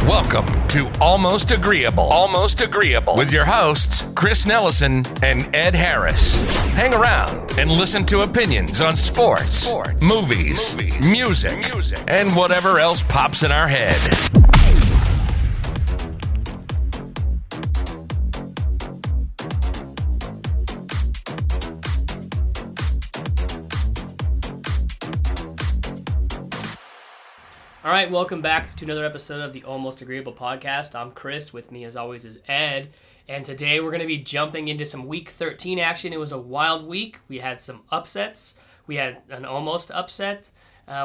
Welcome to Almost Agreeable. Almost Agreeable. With your hosts, Chris Nellison and Ed Harris. Hang around and listen to opinions on sports, movies, music, and whatever else pops in our head. All right, welcome back to another episode of the Almost Agreeable podcast. I'm Chris. With me, as always, is Ed. And today we're going to be jumping into some Week 13 action. It was a wild week. We had some upsets. We had an almost upset.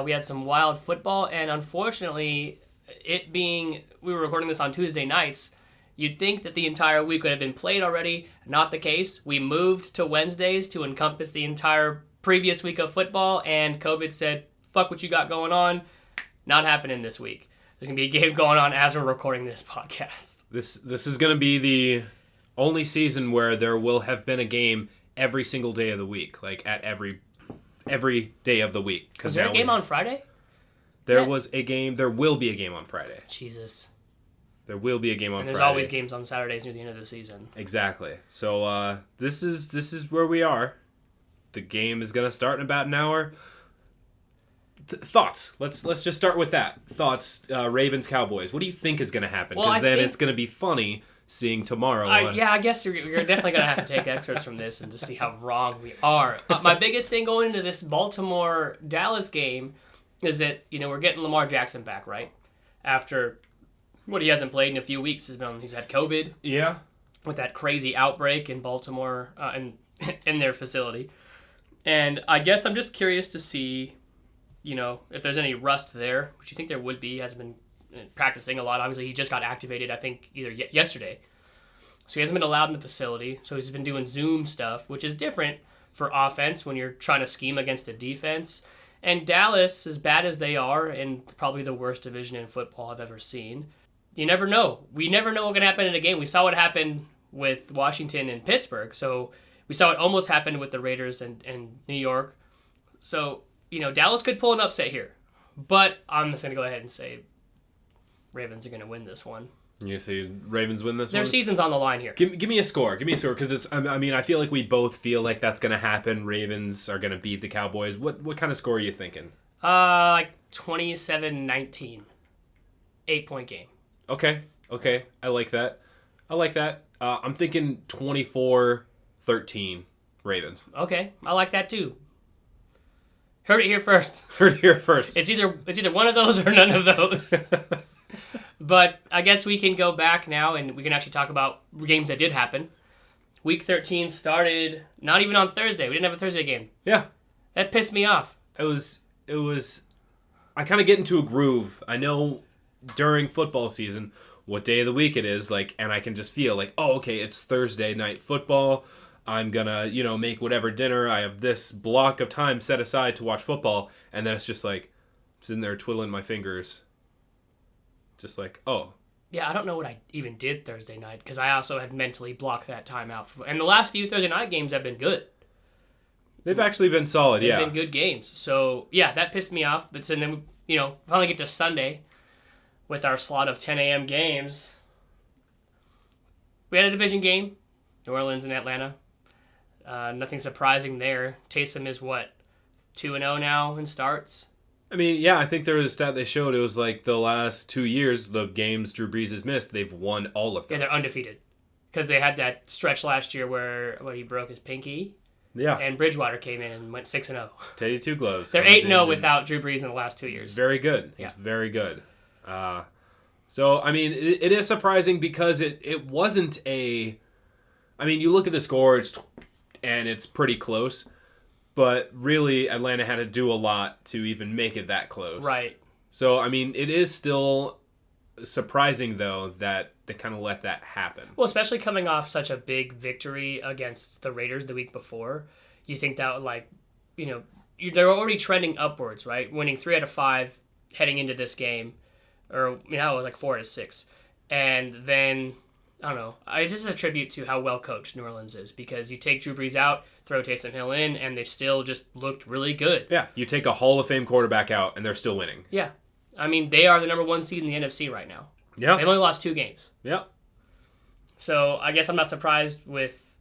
We had some wild football. And unfortunately, we were recording this on Tuesday nights, you'd think that the entire week would have been played already. Not the case. We moved to Wednesdays to encompass the entire previous week of football. And COVID said, fuck what you got going on. Not happening this week. There's going to be a game going on as we're recording this podcast. This is going to be the only season where there will have been a game every single day of the week, like at every day of the week. Was there a game on Friday? There was a game. There will be a game on Friday. Jesus. There will be a game on Friday. And there's always games on Saturdays near the end of the season. Exactly. So this is where we are. The game is going to start in about an hour. Thoughts. Let's just start with that. Thoughts. Ravens Cowboys. What do you think is going to happen? Because it's going to be funny seeing tomorrow. I guess you're definitely going to have to take excerpts from this and just see how wrong we are. My biggest thing going into this Baltimore-Dallas game is that we're getting Lamar Jackson back, right? After what he hasn't played in a few weeks, he's had COVID. Yeah. With that crazy outbreak in Baltimore in their facility, and I guess I'm just curious to see. If there's any rust there, which you think there would be. He hasn't been practicing a lot. Obviously, he just got activated, I think, either yesterday. So he hasn't been allowed in the facility. So he's been doing Zoom stuff, which is different for offense when you're trying to scheme against a defense. And Dallas, as bad as they are, and probably the worst division in football I've ever seen, you never know. We never know what can happen in a game. We saw what happened with Washington and Pittsburgh. So we saw it almost happen with the Raiders and New York. So Dallas could pull an upset here, but I'm just going to go ahead and say Ravens are going to win this one. You say Ravens win this one? Their season's on the line here. Give me a score. Give me a score, because I feel like we both feel like that's going to happen. Ravens are going to beat the Cowboys. What kind of score are you thinking? Like 27-19. 8-point game. Okay. I like that. I'm thinking 24-13 Ravens. Okay, I like that too. Heard it here first. It's either one of those or none of those. But I guess we can go back now and we can actually talk about games that did happen. Week 13 started not even on Thursday. We didn't have a Thursday game. Yeah. That pissed me off. It was I kind of get into a groove. I know during football season what day of the week it is, and I can just feel like, oh, okay, it's Thursday night football. I'm gonna, make whatever dinner. I have this block of time set aside to watch football, and then it's just sitting there twiddling my fingers. Just oh. Yeah, I don't know what I even did Thursday night, because I also had mentally blocked that time out. And the last few Thursday night games have been good. They've actually been solid, They've been good games. So, yeah, that pissed me off. But then, finally get to Sunday with our slot of 10 a.m. games. We had a division game, New Orleans and Atlanta. Nothing surprising there. Taysom is 2-0 now in starts? I mean, yeah, I think there was a stat they showed. It was the last 2 years, the games Drew Brees has missed, they've won all of them. Yeah, they're undefeated. Because they had that stretch last year where he broke his pinky. Yeah. And Bridgewater came in and went 6-0. Teddy Two Gloves. They're 8-0 without Drew Brees in the last 2 years. Very good. Yeah. He's very good. So, I mean, it is surprising because it wasn't a... I mean, you look at the score, and it's pretty close, but really Atlanta had to do a lot to even make it that close. Right. So, I mean, it is still surprising, though, that they kind of let that happen. Well, especially coming off such a big victory against the Raiders the week before. You think that, they're already trending upwards, right? Winning 3 out of 5 heading into this game. Or, it was 4 out of 6. And then... I don't know. It's just a tribute to how well coached New Orleans is, because you take Drew Brees out, throw Taysom Hill in, and they still just looked really good. Yeah, you take a Hall of Fame quarterback out, and they're still winning. Yeah. I mean, they are the number 1 seed in the NFC right now. Yeah. They've only lost 2 games. Yeah. So I guess I'm not surprised with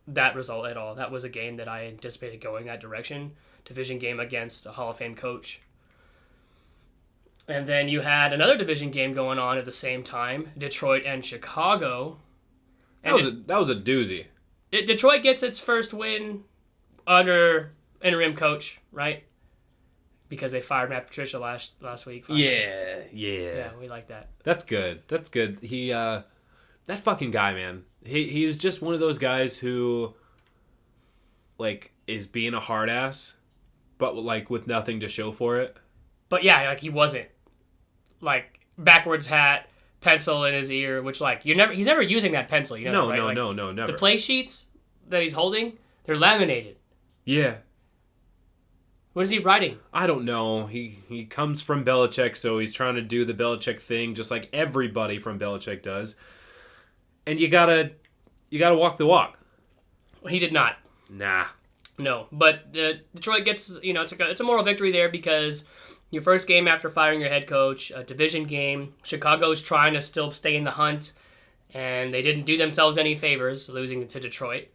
that result at all. That was a game that I anticipated going that direction. Division game against a Hall of Fame coach. And then you had another division game going on at the same time, Detroit and Chicago. And That was a doozy. Detroit gets its first win under interim coach, right? Because they fired Matt Patricia last week. Yeah. Yeah, we like that. That's good. That's good. He that fucking guy, man. He was just one of those guys who like is being a hard ass, but like with nothing to show for it. But yeah, like he wasn't like backwards hat, pencil in his ear, which like he's never using that pencil, you know? No, right? no, never. The play sheets that he's holding, they're laminated. Yeah. What is he writing? I don't know. He comes from Belichick, so he's trying to do the Belichick thing, just like everybody from Belichick does. And you gotta walk the walk. He did not. Nah. No, but Detroit gets, it's a moral victory there because your first game after firing your head coach, a division game, Chicago's trying to still stay in the hunt, and they didn't do themselves any favors losing to Detroit.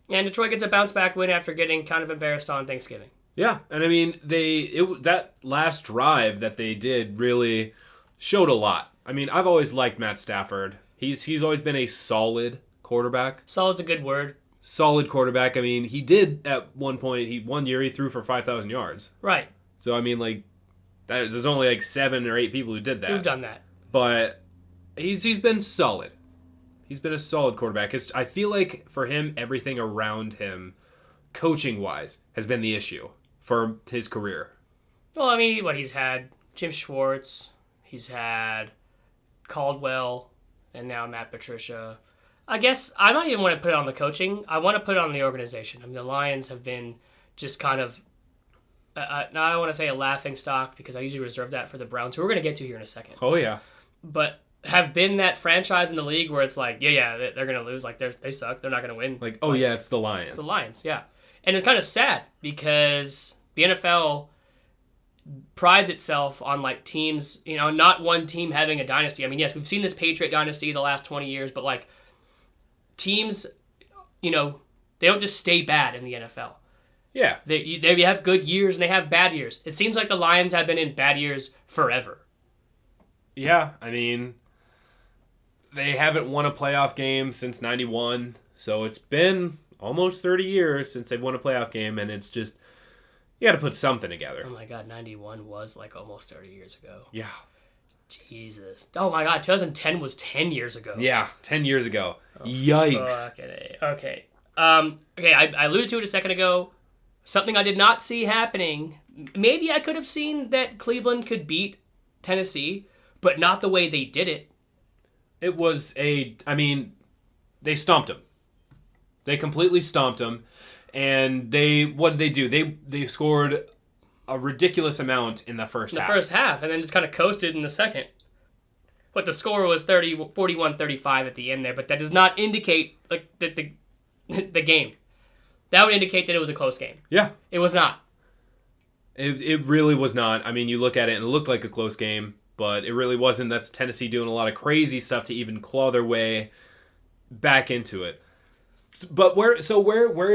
And Detroit gets a bounce-back win after getting kind of embarrassed on Thanksgiving. Yeah, and I mean, that last drive that they did really showed a lot. I mean, I've always liked Matt Stafford. He's always been a solid quarterback. Solid's a good word. Solid quarterback. I mean, he did at one point. One year he threw for 5,000 yards. Right. So I mean, like, there's only like 7 or 8 people who did that. Who've done that? But he's been solid. He's been a solid quarterback. I feel like for him, everything around him, coaching wise, has been the issue for his career. Well, I mean, he's had Jim Schwartz, he's had Caldwell, and now Matt Patricia. I guess I don't even want to put it on the coaching. I want to put it on the organization. I mean, the Lions have been just kind of, now I don't want to say a laughing stock because I usually reserve that for the Browns, who we're going to get to here in a second. Oh, yeah. But have been that franchise in the league where it's like, yeah, they're going to lose. Like, they suck. They're not going to win. Like, oh, yeah, it's the Lions. The Lions, yeah. And it's kind of sad because the NFL prides itself on like teams, not one team having a dynasty. I mean, yes, we've seen this Patriot dynasty the last 20 years, but like teams, they don't just stay bad in the NFL. Yeah. They have good years and they have bad years. It seems like the Lions have been in bad years forever. Yeah, I mean, they haven't won a playoff game since 91, so it's been almost 30 years since they've won a playoff game, and it's just, you got to put something together. Oh my God, 91 was like almost 30 years ago. Yeah. Jesus. Oh my God, 2010 was 10 years ago. Yeah, 10 years ago. Oh, yikes. Okay. I alluded to it a second ago. Something I did not see happening. Maybe I could have seen that Cleveland could beat Tennessee, but not the way they did it. It was they stomped them. They completely stomped them. And what did they do? They scored a ridiculous amount in the first half. The first half, and then just kind of coasted in the second. But the score was 41-35 at the end there, but that does not indicate like the game. That would indicate that it was a close game. Yeah. It was not. It really was not. I mean, you look at it and it looked like a close game, but it really wasn't. That's Tennessee doing a lot of crazy stuff to even claw their way back into it. But where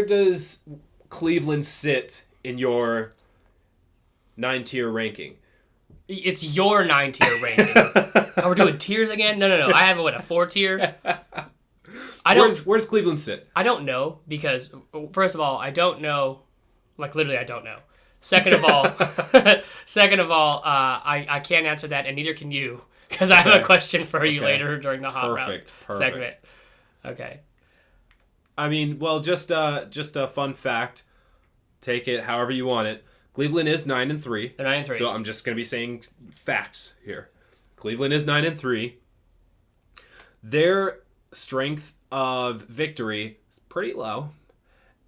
does Cleveland sit in your 9-tier ranking? It's your 9-tier ranking. Oh, we're doing tiers again? No. I have a 4-tier. Where's Cleveland sit? I don't know because first of all, I don't know. Like literally, I don't know. Second of all, I can't answer that, and neither can you because I have a question for you later during the hot round segment. Okay. I mean, well, just a fun fact. Take it however you want it. Cleveland is 9-3. They're 9-3. So I'm just gonna be saying facts here. Cleveland is 9-3. Their strength of victory is pretty low,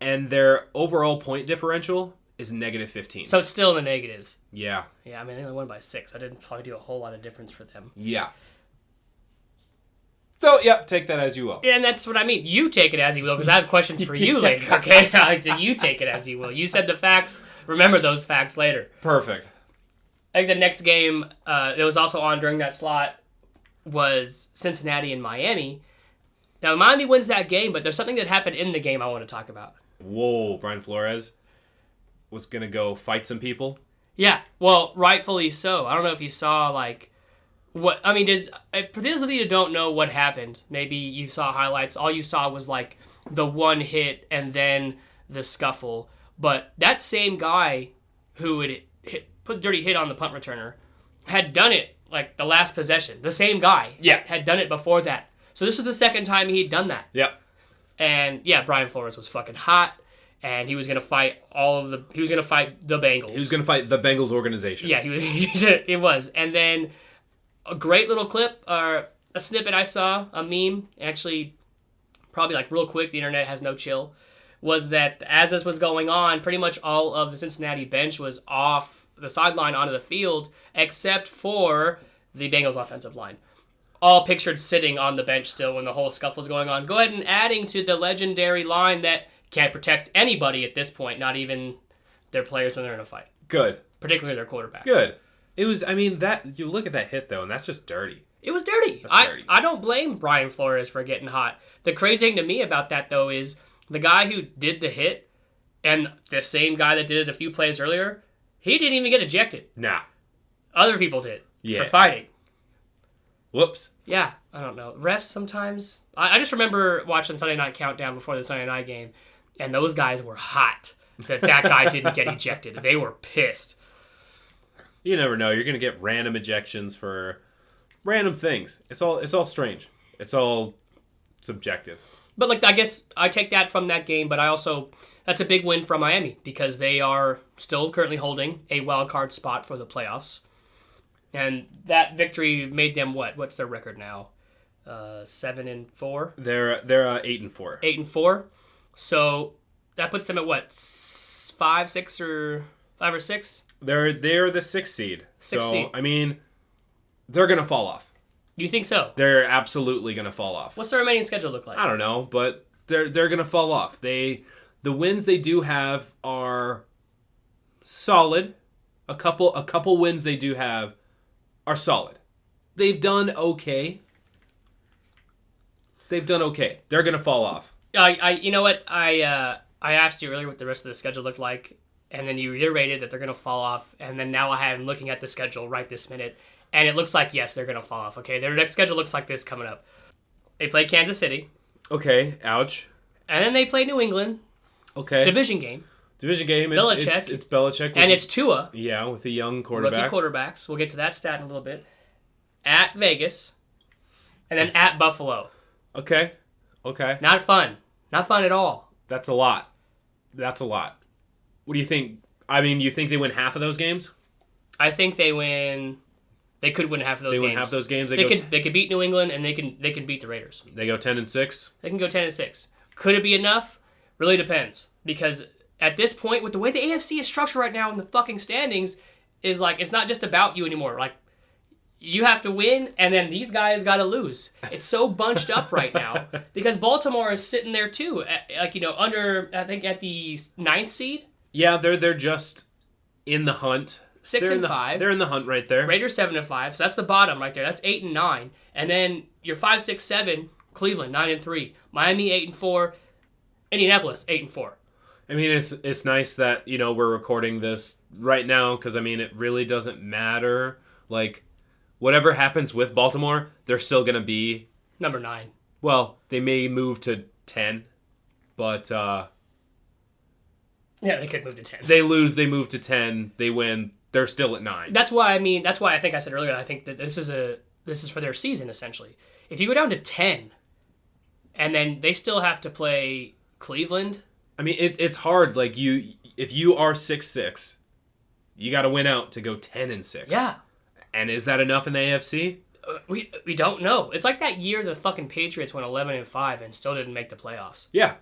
and their overall point differential is -15. So it's still in the negatives. Yeah. Yeah, I mean, they only won by 6. I didn't probably do a whole lot of difference for them. Yeah. So, yeah, take that as you will. Yeah, and that's what I mean. You take it as you will, because I have questions for you later, okay? I said you take it as you will. You said the facts. Remember those facts later. Perfect. I think the next game, it was also on during that slot, was Cincinnati and Miami. Now, Miami wins that game, but there's something that happened in the game I want to talk about. Whoa, Brian Flores was going to go fight some people? Yeah, well, rightfully so. I don't know if you saw, like, what... I mean, if for those of you who don't know what happened, maybe you saw highlights, all you saw was, like, the one hit and then the scuffle. But that same guy who would put a dirty hit on the punt returner had done it, like, the last possession. The same guy had done it before that. So this was the second time he'd done that. Yep. And yeah, Brian Flores was fucking hot, and he was gonna fight he was gonna fight the Bengals. He was gonna fight the Bengals organization. Yeah, he was. It was. And then a great little clip or a snippet I saw, a meme, actually, probably like real quick. The internet has no chill. Was that as this was going on, pretty much all of the Cincinnati bench was off the sideline onto the field, except for the Bengals offensive line. All pictured sitting on the bench still when the whole scuffle was going on. Go ahead and adding to the legendary line that can't protect anybody at this point, not even their players when they're in a fight. Good. Particularly their quarterback. Good. It was, I mean, that you look at that hit, though, and that's just dirty. It was dirty. Dirty. I don't blame Brian Flores for getting hot. The crazy thing to me about that, though, is the guy who did the hit and the same guy that did it a few plays earlier, he didn't even get ejected. Nah. Other people did Yeah. for fighting. Whoops. Yeah, I don't know. Refs sometimes. I just remember watching Sunday Night Countdown before the Sunday Night game, and those guys were hot that guy didn't get ejected. They were pissed. You never know. You're gonna get random ejections for random things. It's all strange. It's all subjective. But like, I guess I take that from that game, but I also that's a big win from Miami because they are still currently holding a wild card spot for the playoffs. And that victory made them what? What's their record now? 7-4. They're 8-4. 8-4. So that puts them at what? 5 or 6. They're the 6th seed. Sixth so seed. I mean, they're gonna fall off. You think so? They're absolutely gonna fall off. What's the remaining schedule look like? I don't know, but they're gonna fall off. The wins they do have are solid. A couple wins they do have are solid. They've done okay. They're gonna fall off. You know what? I asked you earlier what the rest of the schedule looked like, and then you reiterated that they're gonna fall off, and then now I am looking at the schedule right this minute, and it looks like yes, they're gonna fall off. Okay, their next schedule looks like this coming up. They play Kansas City. Okay, ouch. And then they play New England. Okay. Division game. Belichick. It's Belichick. And it's Tua. Yeah, with a young quarterback. Rookie quarterbacks. We'll get to that stat in a little bit. At Vegas. And then at Buffalo. Okay. Not fun. Not fun at all. That's a lot. What do you think? I mean, you think they win half of those games? I think they win. They could win half of those games. They win half those games. They could beat New England, and they can beat the Raiders. They go 10-6. They can go 10-6. Could it be enough? Really depends. Because at this point, with the way the AFC is structured right now in the fucking standings, is like it's not just about you anymore. Like you have to win, and then these guys got to lose. It's so bunched up right now because Baltimore is sitting there too, under I think at the 9th seed. Yeah, they're just in the hunt. 6-5. They're in the hunt right there. Raiders 7-5, so that's the bottom right there. That's 8-9, and then you're 5, 6, 7. Cleveland 9-3, Miami 8-4, Indianapolis 8-4. I mean, it's nice that we're recording this right now because I mean it really doesn't matter. Like whatever happens with Baltimore, they're still gonna be number 9. Well, they may move to 10, but yeah, they could move to 10. They lose, they move to 10. They win, they're still at 9. That's why I think I said earlier. I think that this is for their season essentially. If you go down to 10, and then they still have to play Cleveland. I mean, it's hard. Like if you are 6-6, you got to win out to go 10-6. Yeah. And is that enough in the AFC? We don't know. It's like that year the fucking Patriots went 11-5 and still didn't make the playoffs. Yeah.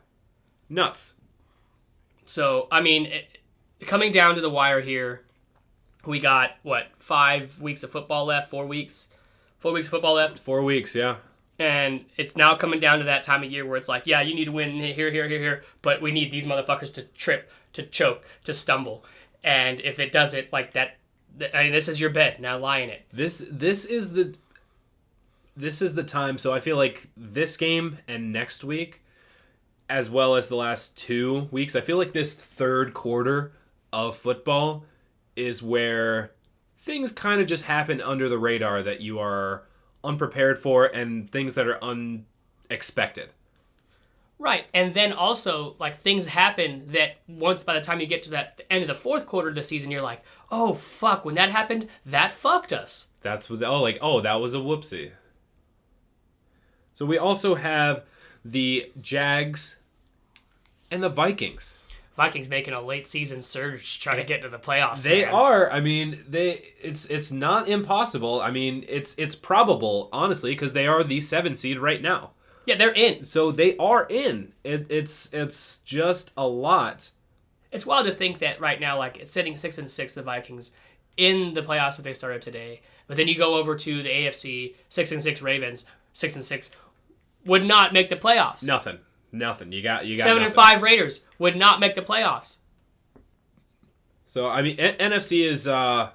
Nuts. So I mean, coming down to the wire here, we got 5 weeks of football left. 4 weeks. 4 weeks of football left. 4 weeks. Yeah. And it's now coming down to that time of year where it's like, yeah, you need to win here, but we need these motherfuckers to trip, to choke, to stumble. And if it doesn't, like that, I mean, this is your bet. Now lie in it. This is this is the time. So I feel like this game and next week, as well as the last 2 weeks, I feel like this third quarter of football is where things kind of just happen under the radar that you are unprepared for and things that are unexpected. Right, and then also, like, things happen that once by the time you get to that the end of the fourth quarter of the season, you're like, oh, fuck, when that happened, that fucked us. That's what, that was a whoopsie. So we also have the Jags and the Vikings. Vikings making a late season surge trying to get to the playoffs. They man. are. I mean, it's not impossible. I mean, it's probable, honestly, because they are the 7 seed right now. Yeah, they're in. So they are in. It's just a lot. It's wild to think that right now, like, it's sitting 6-6, the Vikings, in the playoffs that they started today. But then you go over to the AFC, 6-6 Ravens, 6-6, would not make the playoffs. Nothing. You got 7-5 Raiders would not make the playoffs. So I mean, NFC is. I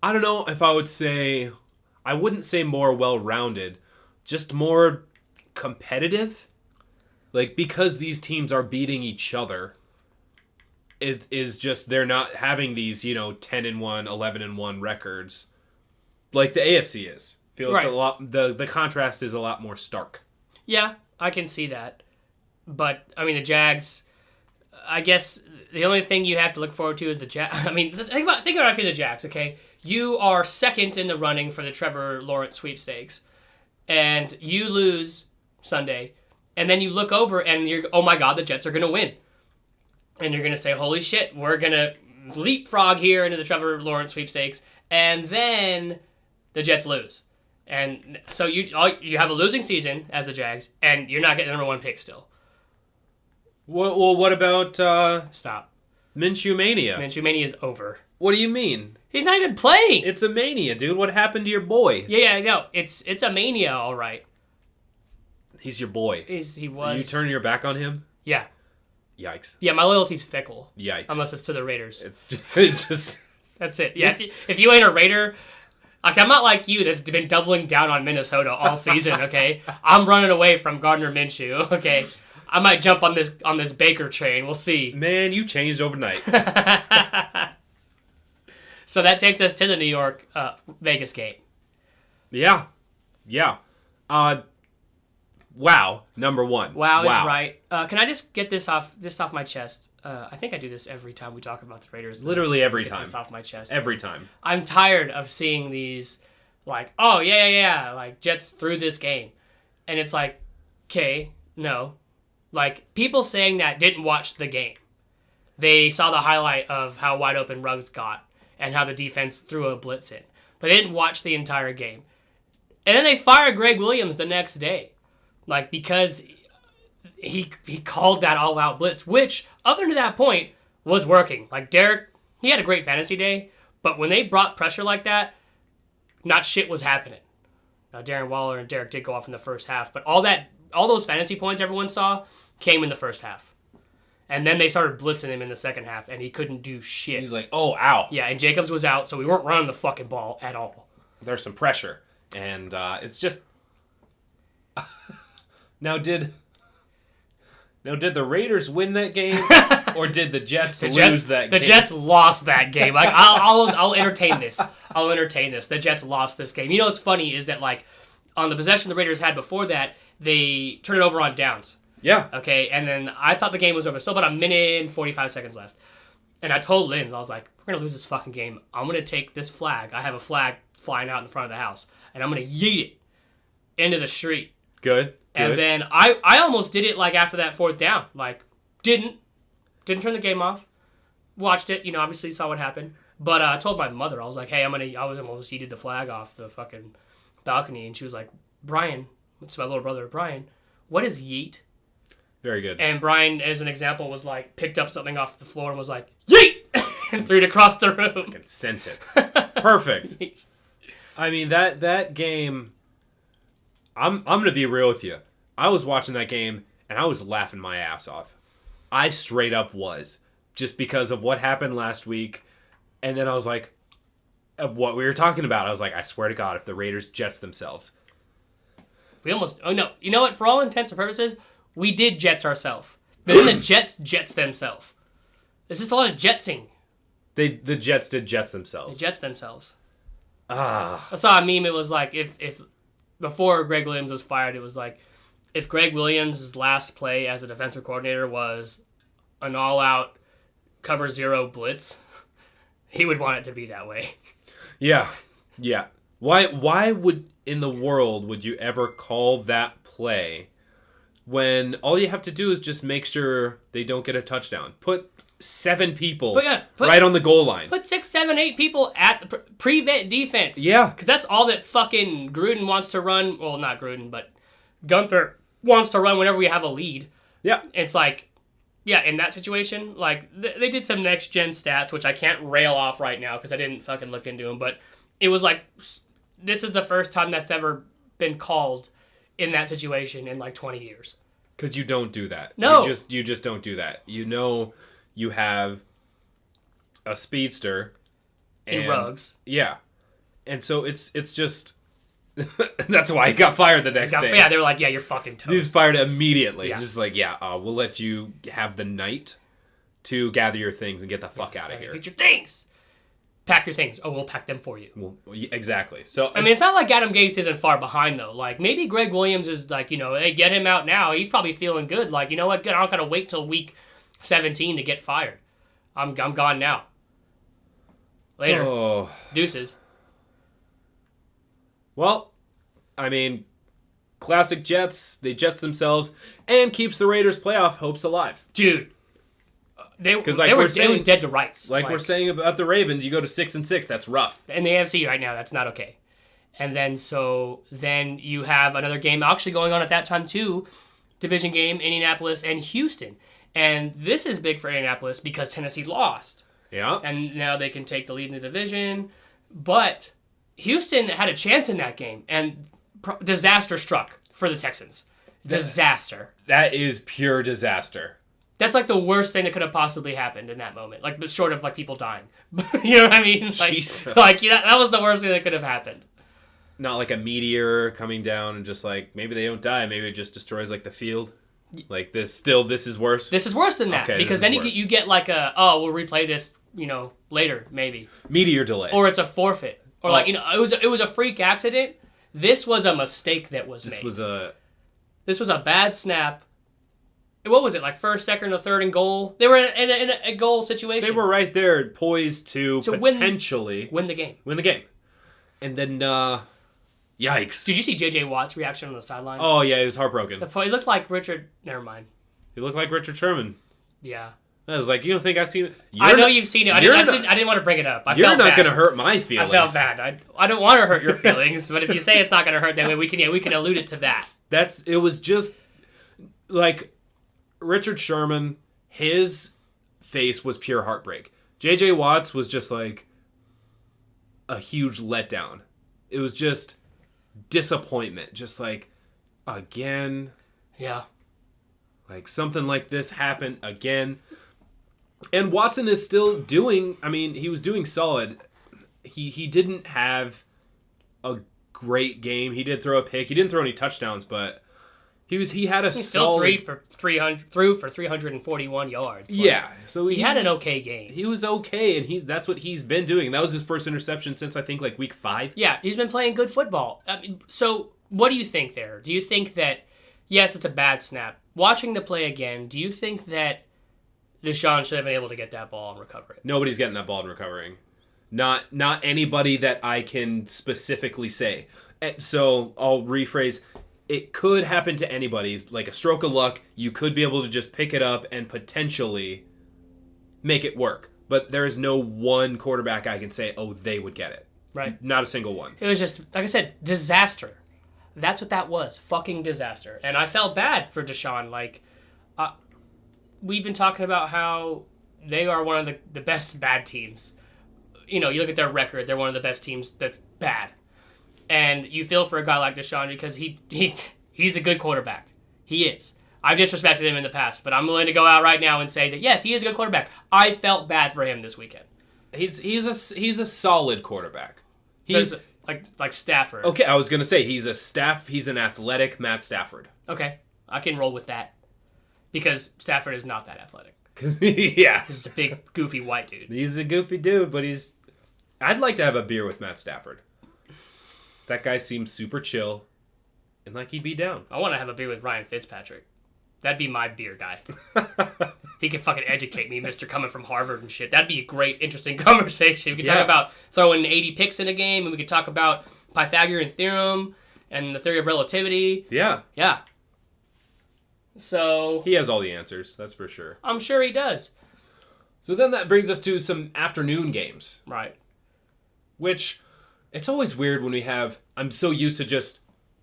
don't know if I would say. I wouldn't say more well-rounded, just more competitive. Like, because these teams are beating each other, it is just they're not having these 10-1, 11-1 records like the AFC is. Feel it's Right. a lot. The contrast is a lot more stark. Yeah, I can see that. But, I mean, the Jags, I guess the only thing you have to look forward to is the Jags. I mean, think about it if you're the Jags, okay? You are second in the running for the Trevor Lawrence sweepstakes, and you lose Sunday, and then you look over and you're, oh my God, the Jets are going to win. And you're going to say, holy shit, we're going to leapfrog here into the Trevor Lawrence sweepstakes, and then the Jets lose. And so you have a losing season as the Jags, and you're not getting the number 1 pick still. Well, what about Stop. Minshew Mania? Minshew Mania is over. What do you mean? He's not even playing. It's a mania, dude. What happened to your boy? Yeah, no, it's a mania, all right. He's your boy. He was. You turn your back on him? Yeah, Yikes. yeah. My loyalty's fickle. Yikes. Unless it's to the Raiders. It's just... That's it. Yeah, if you ain't a Raider, like, I'm not like you that's been doubling down on Minnesota all season. Okay, I'm running away from Gardner Minshew. Okay, I might jump on this Baker train. We'll see. Man, you changed overnight. So that takes us to the New York Vegas game. Yeah. Wow. Number 1. Wow is right. Can I just get this off my chest? I think I do this every time we talk about the Raiders. Literally every Get time. this off my chest. Every time. I'm tired of seeing these, like, oh, yeah, like, Jets threw this game. And it's like, okay, no. Like, people saying that didn't watch the game. They saw the highlight of how wide open Ruggs got and how the defense threw a blitz in. But they didn't watch the entire game. And then they fired Greg Williams the next day. Like, because he called that all-out blitz, which, up until that point, was working. Like, Derek, he had a great fantasy day, but when they brought pressure like that, not shit was happening. Now, Darren Waller and Derek did go off in the first half, but all those fantasy points everyone saw came in the first half. And then they started blitzing him in the second half, and he couldn't do shit. He's like, oh, ow. Yeah, and Jacobs was out, so we weren't running the fucking ball at all. There's some pressure. And it's just... Now, did the Raiders win that game, or did the Jets lose that game? The Jets lost that game. Like, I'll entertain this. I'll entertain this. The Jets lost this game. You know what's funny is that, like, on the possession the Raiders had before that, they turned it over on downs. Yeah. Okay, and then I thought the game was over. Still about a minute and 45 seconds left. And I told Linz, I was like, we're going to lose this fucking game. I'm going to take this flag. I have a flag flying out in front of the house. And I'm going to yeet it into the street. Good. And then I almost did it, like, after that fourth down. Like, didn't turn the game off. Watched it, obviously saw what happened. But I told my mother, I was like, hey, I was almost yeeted the flag off the fucking balcony. And she was like, Brian, it's my little brother, Brian, what is yeet? Very good. And Brian, as an example, was like, picked up something off the floor and was like, yeet! And threw it across the room. And sent it. Perfect. I mean, that game... I'm going to be real with you. I was watching that game, and I was laughing my ass off. I straight up was. Just because of what happened last week. And then I was like, of what we were talking about. I was like, I swear to God, if the Raiders Jets themselves. We almost... Oh, no. You know what? For all intents and purposes, we did Jets ourselves. Then the Jets themselves. There's just a lot of jetsing. The Jets did Jets themselves. The Jets themselves. Ah. I saw a meme. It was like, if before Greg Williams was fired, it was like, if Greg Williams' last play as a defensive coordinator was an all-out cover zero blitz, he would want it to be that way. Yeah. Yeah. Why would in the world would you ever call that play when all you have to do is just make sure they don't get a touchdown? Put 7 people right on the goal line. Put 6, 7, 8 people at the prevent defense. Yeah. Because that's all that fucking Gruden wants to run. Well, not Gruden, but Gunther wants to run whenever we have a lead. Yeah. It's like, yeah, in that situation, like, they did some next-gen stats, which I can't rail off right now because I didn't fucking look into them, but it was like, this is the first time that's ever been called in that situation in like 20 years. Because you don't do that. No. You just don't do that. You know you have a speedster. In Ruggs. Yeah. And so it's just... That's why he got fired the next day. Yeah, they were like, yeah, you're fucking toast. He was fired immediately. Yeah. Just like, we'll let you have the night to gather your things and get the fuck out of here. Get your things. Pack your things. Oh, we'll pack them for you. Well, exactly. So I mean, it's not like Adam Gase isn't far behind, though. Like, maybe Greg Williams is like, hey, get him out now. He's probably feeling good. Like, you know what? I'm not going to wait till week 17 to get fired. I'm gone now. Later. Oh. Deuces. Well, I mean, classic Jets. They Jets themselves and keeps the Raiders' playoff hopes alive. Dude. It was dead to rights. Like we're saying about the Ravens, you go to 6-6, that's rough. In the AFC right now, that's not okay. And then you have another game actually going on at that time too, division game, Indianapolis and Houston. And this is big for Indianapolis because Tennessee lost. Yeah. And now they can take the lead in the division. But Houston had a chance in that game, and disaster struck for the Texans. Disaster. That is pure disaster. That's like the worst thing that could have possibly happened in that moment. Like, short of like people dying. You know what I mean? Like, Jesus. That was the worst thing that could have happened. Not like a meteor coming down and just like, maybe they don't die, maybe it just destroys like the field. Like this is worse. This is worse than that. Okay, because then you get like we'll replay this, later, maybe. Meteor delay. Or it's a forfeit. Or it was a freak accident. This was a mistake that was made. This was a bad snap. What was it, like first, second, or third and goal? They were in a goal situation. They were right there, poised to potentially win the game. Win the game. And then, yikes. Did you see J.J. Watt's reaction on the sideline? Oh, yeah, he was heartbroken. He looked like Richard... Never mind. He looked like Richard Sherman. Yeah. I was like, you don't think I've seen it? I know you've seen it. I didn't want to bring it up. You're not going to hurt my feelings. I felt bad. I don't want to hurt your feelings, but if you say it's not going to hurt, then we can allude it to that. It was just, like... Richard Sherman, his face was pure heartbreak. J.J. Watts was just like a huge letdown. It was just disappointment. Just like, again. Yeah. Like something like this happened again. And Watson is still doing, he was doing solid. He didn't have a great game. He did throw a pick. He didn't throw any touchdowns, but he had a solid... He threw for 341 yards. Like, yeah. So he had an okay game. He was okay, and that's what he's been doing. That was his first interception since, I think, like week 5. Yeah, he's been playing good football. So what do you think there? Do you think that, yes, it's a bad snap. Watching the play again, do you think that Deshaun should have been able to get that ball and recover it? Nobody's getting that ball and recovering. Not anybody that I can specifically say. So I'll rephrase... It could happen to anybody, like a stroke of luck. You could be able to just pick it up and potentially make it work. But there is no one quarterback I can say, they would get it. Right. Not a single one. It was just, like I said, disaster. That's what that was. Fucking disaster. And I felt bad for Deshaun. Like, we've been talking about how they are one of the best bad teams. You look at their record, they're one of the best teams that's bad. And you feel for a guy like Deshaun because he's a good quarterback. He is. I've disrespected him in the past, but I'm willing to go out right now and say that, yes, he is a good quarterback. I felt bad for him this weekend. He's a solid quarterback. He's like Stafford. Okay, I was gonna say he's an athletic Matt Stafford. Okay, I can roll with that because Stafford is not that athletic. Yeah, He's just a big goofy white dude. He's a goofy dude, but I'd like to have a beer with Matt Stafford. That guy seems super chill, and like he'd be down. I want to have a beer with Ryan Fitzpatrick. That'd be my beer guy. He could fucking educate me, Mr. Coming from Harvard and shit. That'd be a great, interesting conversation. We could talk about throwing 80 picks in a game, and we could talk about Pythagorean theorem and the theory of relativity. Yeah. Yeah. So... he has all the answers, that's for sure. I'm sure he does. So then that brings us to some afternoon games. Right. Which, it's always weird when we have... I'm so used to just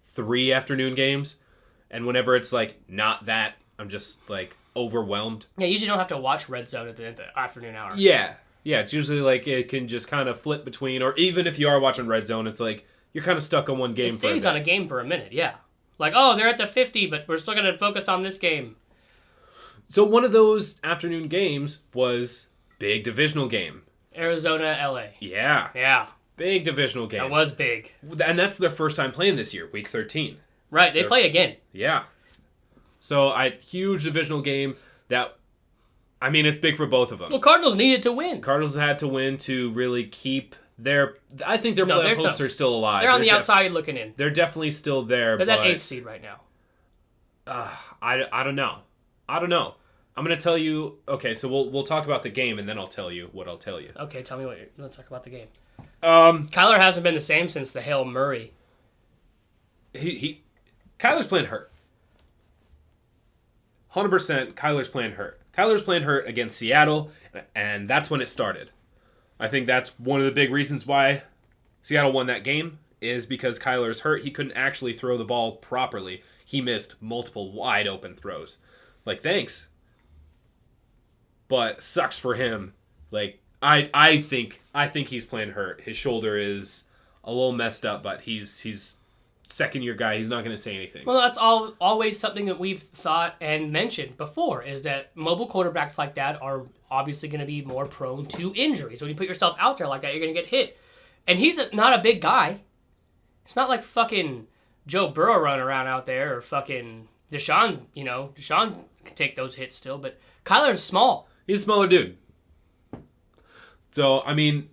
3 afternoon games, and whenever it's, like, not that, I'm just, like, overwhelmed. Yeah, you usually don't have to watch Red Zone at the afternoon hour. Yeah. Yeah, it's usually, like, it can just kind of flip between, or even if you are watching Red Zone, it's like, you're kind of stuck on one game it stays on a game for a minute, yeah. Like, oh, they're at the 50, but we're still going to focus on this game. So one of those afternoon games was big divisional game. Arizona, LA. Yeah. Yeah. Big divisional game. That was big. And that's their first time playing this year, week 13. Right, they play again. Yeah. So, huge divisional game that, I mean, it's big for both of them. Well, Cardinals needed to win. Cardinals had to win to really keep I think their playoff hopes are still alive. They're on the outside looking in. They're definitely still there. They're that 8th seed right now. I don't know. I'm going to tell you, okay, so we'll talk about the game, and then I'll tell you what I'll tell you. Okay, tell me let's talk about the game. Kyler hasn't been the same since the Hail Murray. Kyler's playing hurt. 100% Kyler's playing hurt. Kyler's playing hurt against Seattle, and that's when it started. I think that's one of the big reasons why Seattle won that game, is because Kyler's hurt. He couldn't actually throw the ball properly. He missed multiple wide open throws. Like, thanks. But sucks for him. Like, I think he's playing hurt. His shoulder is a little messed up, but he's second-year guy. He's not going to say anything. Well, that's always something that we've thought and mentioned before, is that mobile quarterbacks like that are obviously going to be more prone to injuries. When you put yourself out there like that, you're going to get hit. And he's not a big guy. It's not like fucking Joe Burrow running around out there, or fucking Deshaun. Deshaun can take those hits still, but Kyler's small. He's a smaller dude. So, I mean,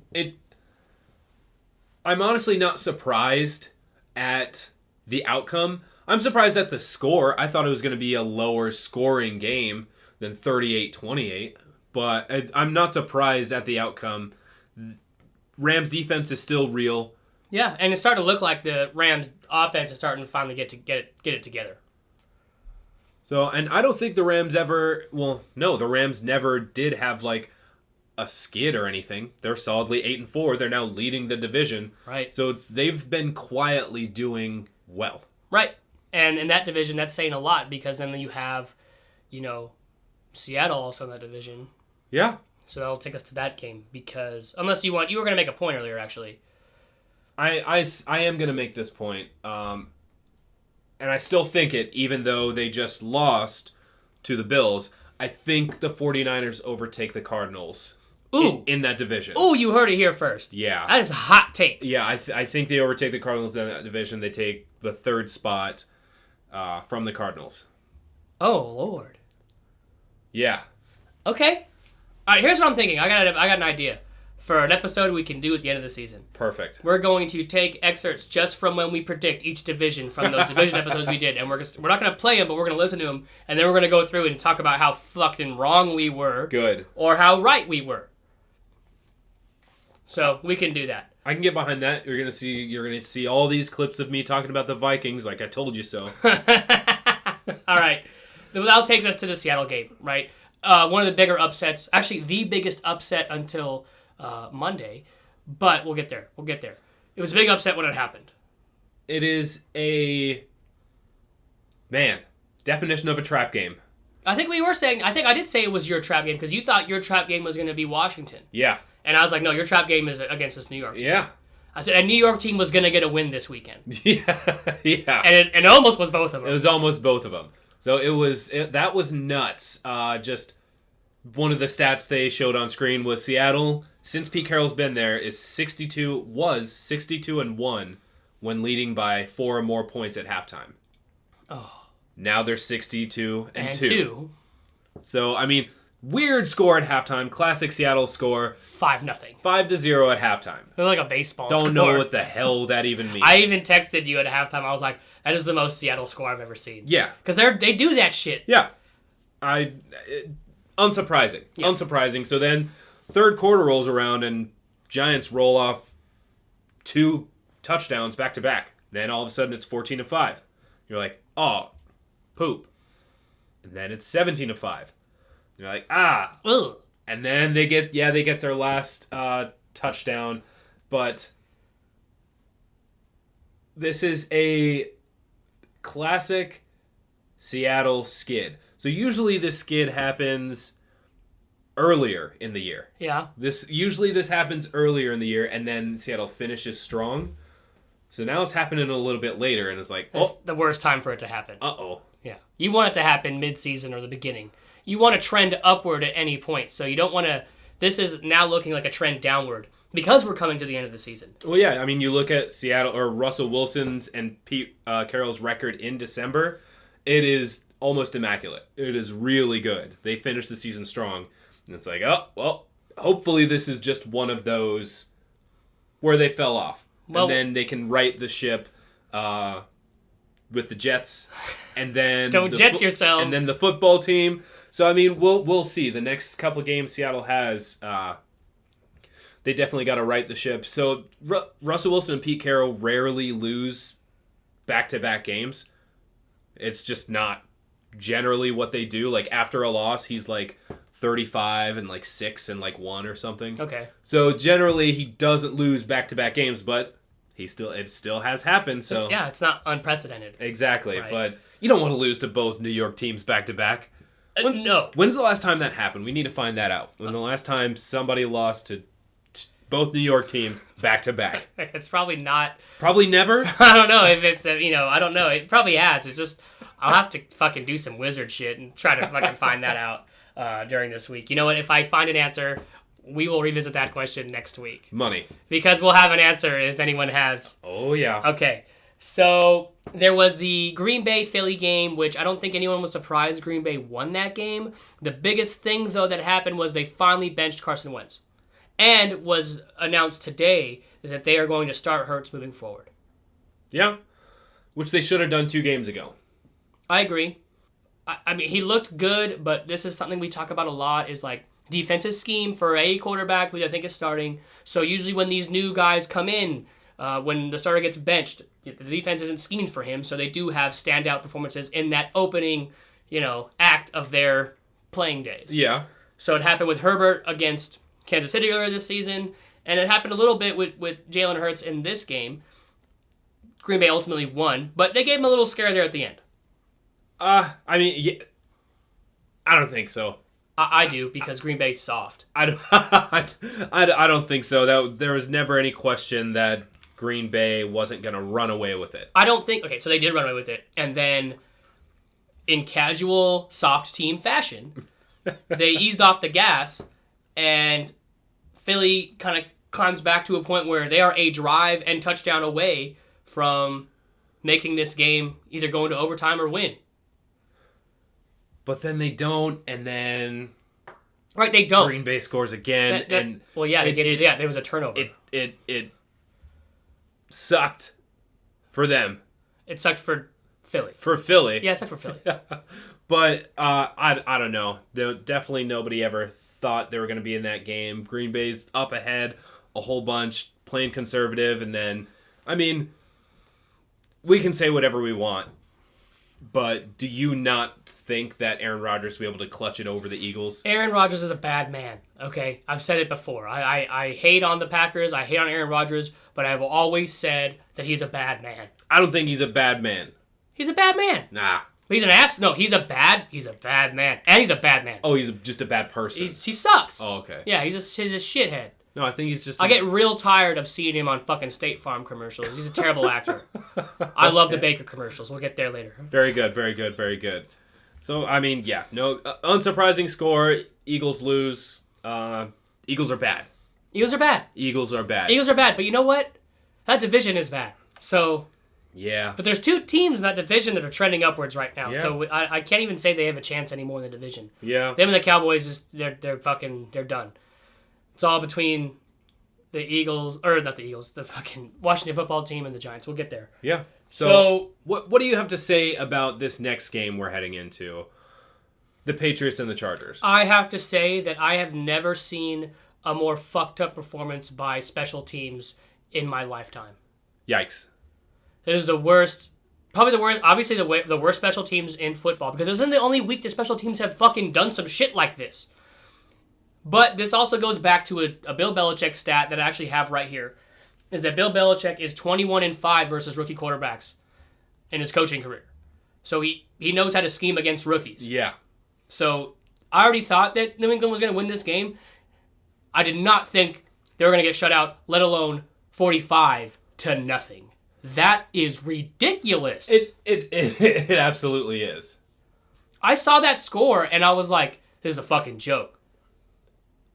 I'm honestly not surprised at the outcome. I'm surprised at the score. I thought it was going to be a lower scoring game than 38-28, but I'm not surprised at the outcome. Rams defense is still real. Yeah, and it's starting to look like the Rams offense is starting to finally get it together. So, and I don't think the Rams the Rams never did have like a skid or anything. They're solidly 8-4. They're now leading the division. Right. So they've been quietly doing well. Right. And in that division, that's saying a lot, because then you have, Seattle also in that division. Yeah. So that'll take us to that game, because unless you were going to make a point earlier, actually. I am going to make this point. And I still think it, even though they just lost to the Bills. I think the 49ers overtake the Cardinals. Ooh. In that division. Ooh, you heard it here first. Yeah. That is a hot take. Yeah, I think they overtake the Cardinals in that division. They take the 3rd spot from the Cardinals. Oh, Lord. Yeah. Okay. All right, here's what I'm thinking. I got an idea for an episode we can do at the end of the season. Perfect. We're going to take excerpts just from when we predict each division from those division episodes we did, and we're not going to play them, but we're going to listen to them, and then we're going to go through and talk about how fucking wrong we were. Good. Or how right we were. So we can do that. I can get behind that. You're gonna see all these clips of me talking about the Vikings, like I told you so. All right, that takes us to the Seattle game, right? One of the bigger upsets, actually the biggest upset until Monday, but we'll get there. It was a big upset when it happened. It is definition of a trap game. I think I did say it was your trap game, because you thought your trap game was going to be Washington. Yeah. And I was like, no, your trap game is against this New York team. Yeah. I said a New York team was going to get a win this weekend. Yeah. And it almost was both of them. It was almost both of them. So that was nuts. Just one of the stats they showed on screen was Seattle, since Pete Carroll's been there, was 62-1 when leading by 4 or more points at halftime. Oh. Now they're 62-2. And 2. So, I mean, weird score at halftime. Classic Seattle score. 5-0. 5-0 at halftime. They're like a baseball score. Don't know what the hell that even means. I even texted you at halftime. I was like, that is the most Seattle score I've ever seen. Yeah. Because they do that shit. Yeah. Unsurprising. Yeah. Unsurprising. So then, third quarter rolls around and Giants roll off 2 touchdowns back to back. Then all of a sudden it's 14-5. You're like, oh, poop. And then it's 17-5. You're like, ah. Ugh. And then they get their last touchdown, but this is a classic Seattle skid. So usually this skid happens earlier in the year. Yeah. This happens earlier in the year, and then Seattle finishes strong. So now it's happening a little bit later, and it's like, it's the worst time for it to happen. Uh-oh. Yeah. You want it to happen mid-season or the beginning. You want to trend upward at any point, so you don't want to... This is now looking like a trend downward because we're coming to the end of the season. Well, yeah, I mean, you look at Seattle or Russell Wilson's and Pete Carroll's record in December, it is almost immaculate. It is really good. They finished the season strong, and it's like, oh, well, hopefully this is just one of those where they fell off. Well, and then they can right the ship with the Jets, and then... Don't Jets yourselves. And then the football team... So, I mean, we'll see. The next couple games Seattle has, they definitely got to right the ship. So, Russell Wilson and Pete Carroll rarely lose back-to-back games. It's just not generally what they do. Like, after a loss, he's like 35 and like 6 and like 1 or something. Okay. So, generally, he doesn't lose back-to-back games, but it still has happened. So it's not unprecedented. Exactly. Right. But you don't want to lose to both New York teams back-to-back. No. When's the last time that happened? We need to find that out. When the last time somebody lost to both New York teams back to back? It's probably not. Probably never? I don't know if it's, I don't know. It probably has. It's just, I'll have to fucking do some wizard shit and try to fucking find that out during this week. You know what? If I find an answer, we will revisit that question next week. Money. Because we'll have an answer if anyone has. Oh, yeah. Okay. So there was the Green Bay-Philly game, which I don't think anyone was surprised Green Bay won that game. The biggest thing, though, that happened was they finally benched Carson Wentz. And was announced today that they are going to start Hurts moving forward. Yeah. Which they should have done 2 games ago. I agree. I mean, he looked good, but this is something we talk about a lot, is like defensive scheme for a quarterback who I think is starting. So usually when these new guys come in, when the starter gets benched, the defense isn't schemed for him, so they do have standout performances in that opening, act of their playing days. Yeah. So it happened with Herbert against Kansas City earlier this season, and it happened a little bit with Jalen Hurts in this game. Green Bay ultimately won, but they gave him a little scare there at the end. I mean, yeah, I don't think so. I do, because Green Bay's soft. I don't think so. There was never any question that Green Bay wasn't going to run away with it. I don't think... Okay, so they did run away with it. And then, in casual, soft team fashion, they eased off the gas, and Philly kind of climbs back to a point where they are a drive and touchdown away from making this game either go into overtime or win. But then they don't, and then... Right, they don't. Green Bay scores again, and... Well, yeah, there was a turnover. It sucked for them. It sucked for Philly. For Philly. Yeah, it sucked for Philly. But I don't know. Definitely nobody ever thought they were going to be in that game. Green Bay's up ahead a whole bunch, playing conservative, and then, I mean, we can say whatever we want, but do you not think that Aaron Rodgers will be able to clutch it over the Eagles? Aaron Rodgers is a bad man, okay? I've said it before. I hate on the Packers. I hate on Aaron Rodgers, but I've always said that he's a bad man. I don't think he's a bad man. He's a bad man. Nah. He's an ass. No, he's a bad man. And he's a bad man. Oh, he's just a bad person. He sucks. Oh, okay. Yeah, he's a shithead. No, I think he's just... I get real tired of seeing him on fucking State Farm commercials. He's a terrible actor. I love the Baker commercials. We'll get there later. Very good, very good, very good. So, I mean, yeah, no, unsurprising score. Eagles lose. Eagles are bad. Eagles are bad. Eagles are bad. Eagles are bad, but you know what? That division is bad. So, yeah. but there's 2 teams in that division that are trending upwards right now. Yeah. So I can't even say they have a chance anymore in the division. Yeah. Them and the Cowboys, they're done. It's all between the Eagles, or not the Eagles, the fucking Washington football team and the Giants. We'll get there. Yeah. So what do you have to say about this next game we're heading into? The Patriots and the Chargers. I have to say that I have never seen a more fucked up performance by special teams in my lifetime. Yikes. It is the worst, probably the worst, obviously the worst special teams in football, because this isn't the only week that special teams have fucking done some shit like this. But this also goes back to a Bill Belichick stat that I actually have right here, is that Bill Belichick is 21-5 versus rookie quarterbacks in his coaching career. So he knows how to scheme against rookies. Yeah. So I already thought that New England was going to win this game. I did not think they were going to get shut out, let alone 45-0. That is ridiculous. It absolutely is. I saw that score and I was like, this is a fucking joke.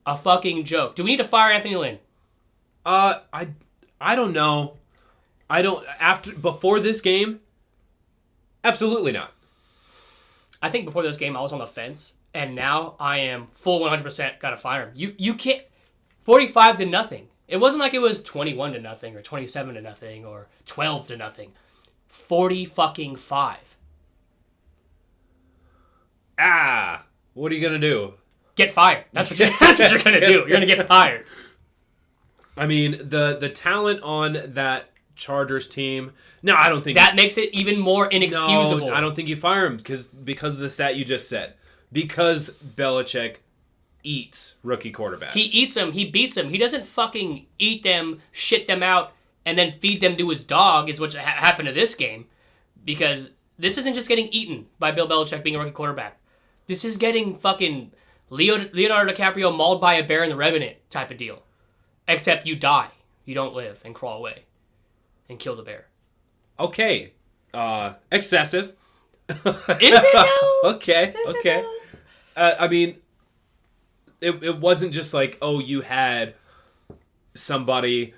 A fucking joke. Do we need to fire Anthony Lynn? I don't know. Before this game, absolutely not. I think before this game I was on the fence, and now I am full 100% gotta fire him. You can't 45-0. It wasn't like it was 21-0 or 27-0 or 12-0. 40-5. What are you gonna do? Get fired. That's what you're gonna do. You're gonna get fired. I mean, the talent on that Chargers team. No, I don't think that makes it even more inexcusable. No, I don't think you fire him because of the stat you just said. Because Belichick eats rookie quarterbacks. He eats them. He beats them. He doesn't fucking eat them, shit them out, and then feed them to his dog. Is what happened to this game, because this isn't just getting eaten by Bill Belichick being a rookie quarterback. This is getting fucking Leonardo DiCaprio mauled by a bear in The Revenant type of deal. Except you die. You don't live and crawl away and kill the bear. Okay. Excessive. Is it now? Okay. I mean, it wasn't just like, oh, you had somebody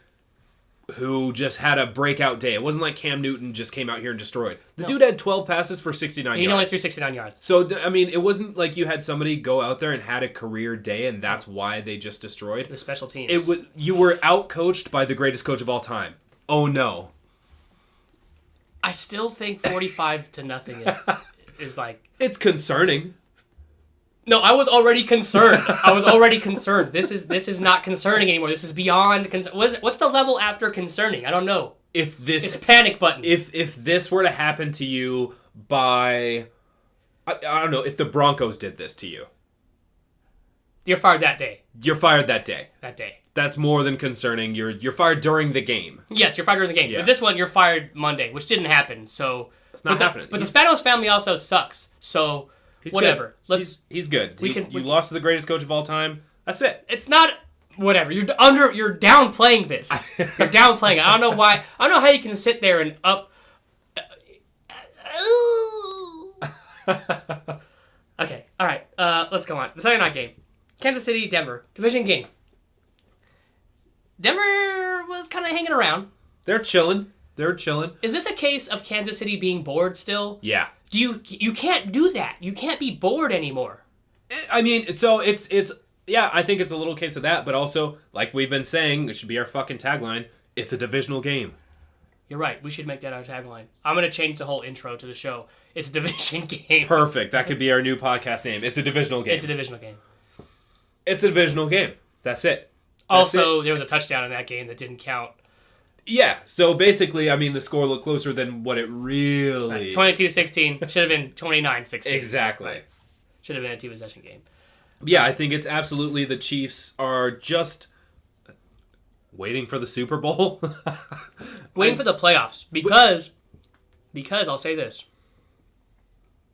who just had a breakout day. It wasn't like Cam Newton just came out here and destroyed. The dude had 12 passes for 69 yards. He only threw 69 yards. So, I mean, it wasn't like you had somebody go out there and had a career day, and that's why they just destroyed. The special teams. You were out-coached by the greatest coach of all time. Oh, no. I still think 45-0 is like... It's concerning. No, I was already concerned. This is not concerning anymore. This is beyond what's the level after concerning? I don't know. It's a panic button. If this were to happen to you by I don't know, if the Broncos did this to you. You're fired that day. You're fired that day. That day. That's more than concerning. You're fired during the game. Yes, you're fired during the game. Yeah. But this one you're fired Monday, which didn't happen. So it's not happening. But the Spanos family also sucks. So he's whatever. Good. He's good. You lost to the greatest coach of all time. That's it. It's not whatever. You're downplaying this. You're downplaying it. I don't know why. I don't know how you can sit there and up. Okay. All right. Let's go on. The Sunday night game. Kansas City, Denver. Division game. Denver was kind of hanging around. They're chilling. Is this a case of Kansas City being bored still? Yeah. You can't do that. You can't be bored anymore. I mean, so it's yeah, I think it's a little case of that, but also, like we've been saying, it should be our fucking tagline, it's a divisional game. You're right. We should make that our tagline. I'm going to change the whole intro to the show. It's a division game. Perfect. That could be our new podcast name. It's a divisional game. It's a divisional game. It's a divisional game. That's it. There was a touchdown in that game that didn't count. Yeah, so basically, I mean, the score looked closer than what it really... 22-16. Should have been 29-16. Exactly. Right. Should have been a two-possession game. Yeah, I think it's absolutely the Chiefs are just waiting for the Super Bowl. Waiting for the playoffs. Because I'll say this.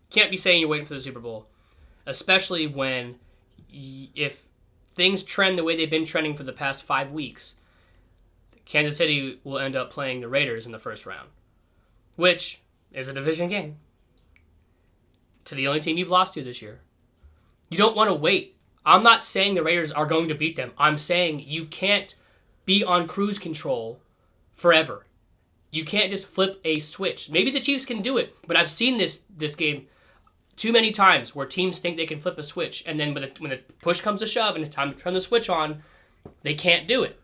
Can't be saying you're waiting for the Super Bowl. Especially when, if things trend the way they've been trending for the past 5 weeks, Kansas City will end up playing the Raiders in the first round, which is a division game to the only team you've lost to this year. You don't want to wait I'm not saying the Raiders are going to beat them. I'm saying you can't be on cruise control forever. You can't just flip a switch. Maybe the Chiefs can do it, but I've seen this game too many times where teams think they can flip a switch, and then when the push comes to shove and it's time to turn the switch on, they can't do it.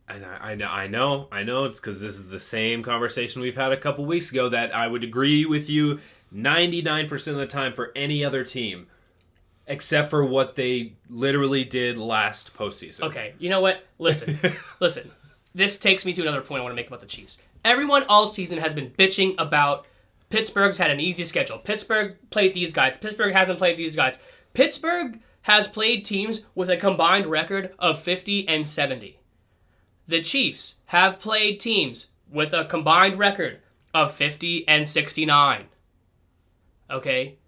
And I know. It's because this is the same conversation we've had a couple weeks ago that I would agree with you 99% of the time for any other team, except for what they literally did last postseason. Okay, you know what? Listen. This takes me to another point I want to make about the Chiefs. Everyone all season has been bitching about Pittsburgh's had an easy schedule. Pittsburgh played these guys. Pittsburgh hasn't played these guys. Pittsburgh has played teams with a combined record of 50-70. The Chiefs have played teams with a combined record of 50-69. Okay?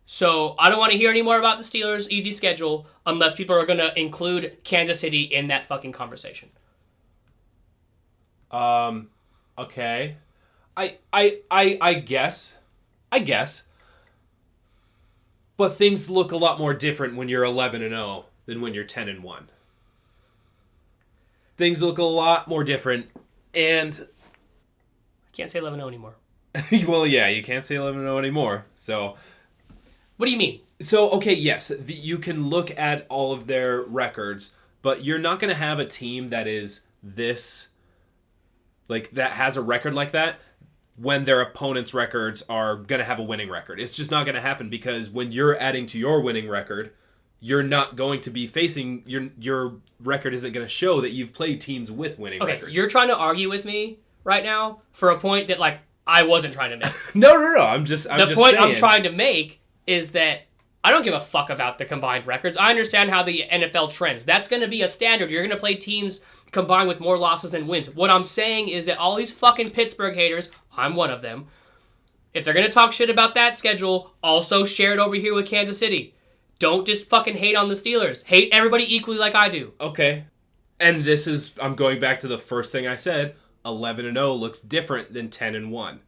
So I don't want to hear any more about the Steelers' easy schedule unless people are going to include Kansas City in that fucking conversation. Okay. I guess. But things look a lot more different when you're 11-0 than when you're 10-1. Things look a lot more different, and I can't say 11-0 anymore. well, yeah, you can't say 11-0 anymore. So, what do you mean? So, okay, yes, you can look at all of their records, but you're not going to have a team that is this, like, that has a record like that when their opponent's records are going to have a winning record. It's just not going to happen because when you're adding to your winning record, you're not going to be facing, your record isn't going to show that you've played teams with winning records. You're trying to argue with me right now for a point that, like, I wasn't trying to make. No. I'm just saying. I'm trying to make is that I don't give a fuck about the combined records. I understand how the NFL trends. That's going to be a standard. You're going to play teams combined with more losses than wins. What I'm saying is that all these fucking Pittsburgh haters, I'm one of them, if they're going to talk shit about that schedule, also share it over here with Kansas City. Don't just fucking hate on the Steelers. Hate everybody equally like I do. Okay. And I'm going back to the first thing I said. 11-0 looks different than 10-1.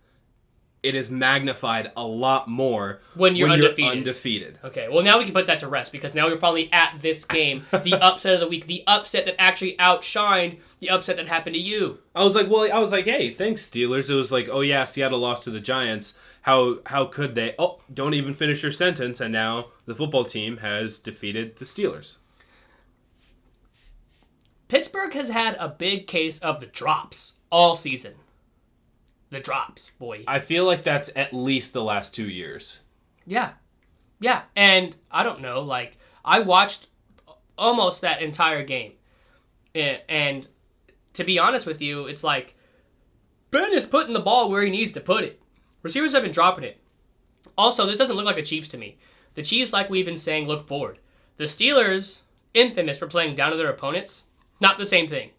It is magnified a lot more when you're undefeated. Okay, well now we can put that to rest because now we're finally at this game, the upset of the week, the upset that actually outshined the upset that happened to you. I was like, hey, thanks Steelers. It was like, oh yeah, Seattle lost to the Giants. How could they? Oh, don't even finish your sentence, and now the football team has defeated the Steelers. Pittsburgh has had a big case of the drops all season. The drops, boy. I feel like that's at least the last 2 years. Yeah. And I don't know, like, I watched almost that entire game. And to be honest with you, it's like, Ben is putting the ball where he needs to put it. Receivers have been dropping it. Also, this doesn't look like the Chiefs to me. The Chiefs, like we've been saying, look bored. The Steelers, infamous for playing down to their opponents, not the same thing.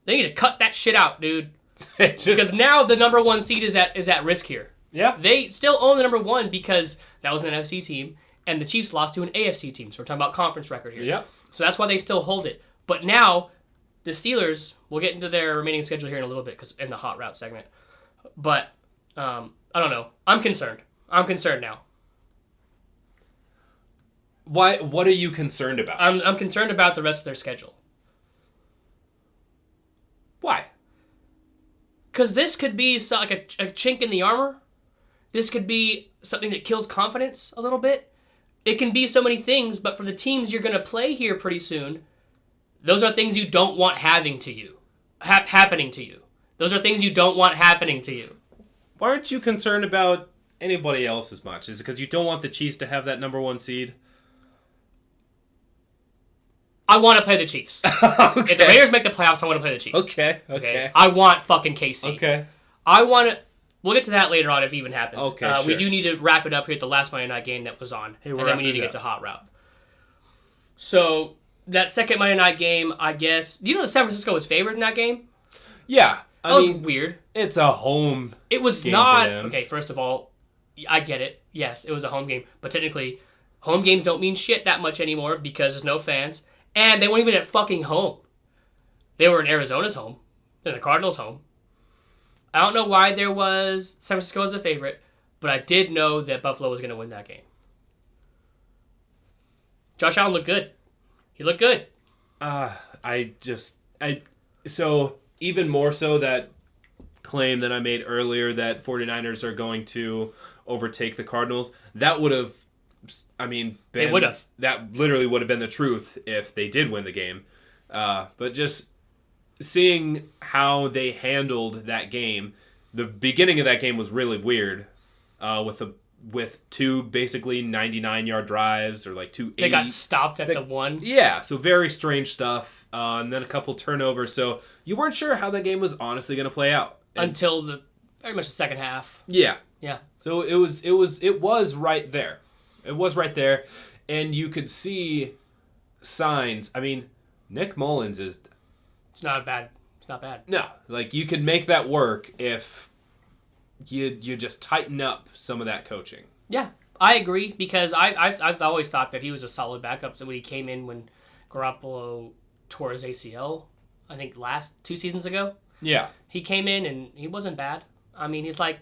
They need to cut that shit out, dude. Because now the number one seed is at risk here. Yeah. They still own the number one because that was an NFC team, and the Chiefs lost to an AFC team. So we're talking about conference record here. Yeah. So that's why they still hold it. But now, the Steelers, we'll get into their remaining schedule here in a little bit because in the hot route segment. But, I don't know. I'm concerned. I'm concerned now. Why? What are you concerned about? I'm concerned about the rest of their schedule. Why? Because this could be like a chink in the armor. This could be something that kills confidence a little bit. It can be so many things, but for the teams you're going to play here pretty soon, those are things you don't want happening to you. Those are things you don't want happening to you. Why aren't you concerned about anybody else as much? Is it because you don't want the Chiefs to have that number one seed? I want to play the Chiefs. Okay. If the Raiders make the playoffs, I want to play the Chiefs. Okay. I want fucking KC. Okay. I want to... We'll get to that later on if it even happens. Okay, sure. We do need to wrap it up here at the last Monday night game that was on. Hey, and then we need to get to hot route. So, that second Monday night game, I guess... You know that San Francisco was favored in that game? Yeah. That was weird. It's a home It was game not... for them. Okay, first of all, I get it. Yes, it was a home game. But technically, home games don't mean shit that much anymore because there's no fans. And they weren't even at fucking home. They were in Arizona's home. They're the Cardinals' home. I don't know why there was San Francisco as a favorite, but I did know that Buffalo was going to win that game. Josh Allen looked good. He looked good. So even more so that claim that I made earlier that 49ers are going to overtake the Cardinals, that would have, They would have. That literally would have been the truth if they did win the game. But just seeing how they handled that game, the beginning of that game was really weird, with two basically 99-yard drives or like 280. They got stopped at the one. Yeah, so very strange stuff. And then a couple turnovers. So you weren't sure how that game was honestly going to play out Until very much the second half. Yeah. Yeah. So it was right there. It was right there, and you could see signs. I mean, Nick Mullins is. It's not bad. It's not bad. No, like you could make that work if you just tighten up some of that coaching. Yeah, I agree because I've always thought that he was a solid backup. So when he came in when Garoppolo tore his ACL, I think 2 seasons ago. Yeah. He came in and he wasn't bad. I mean, he's like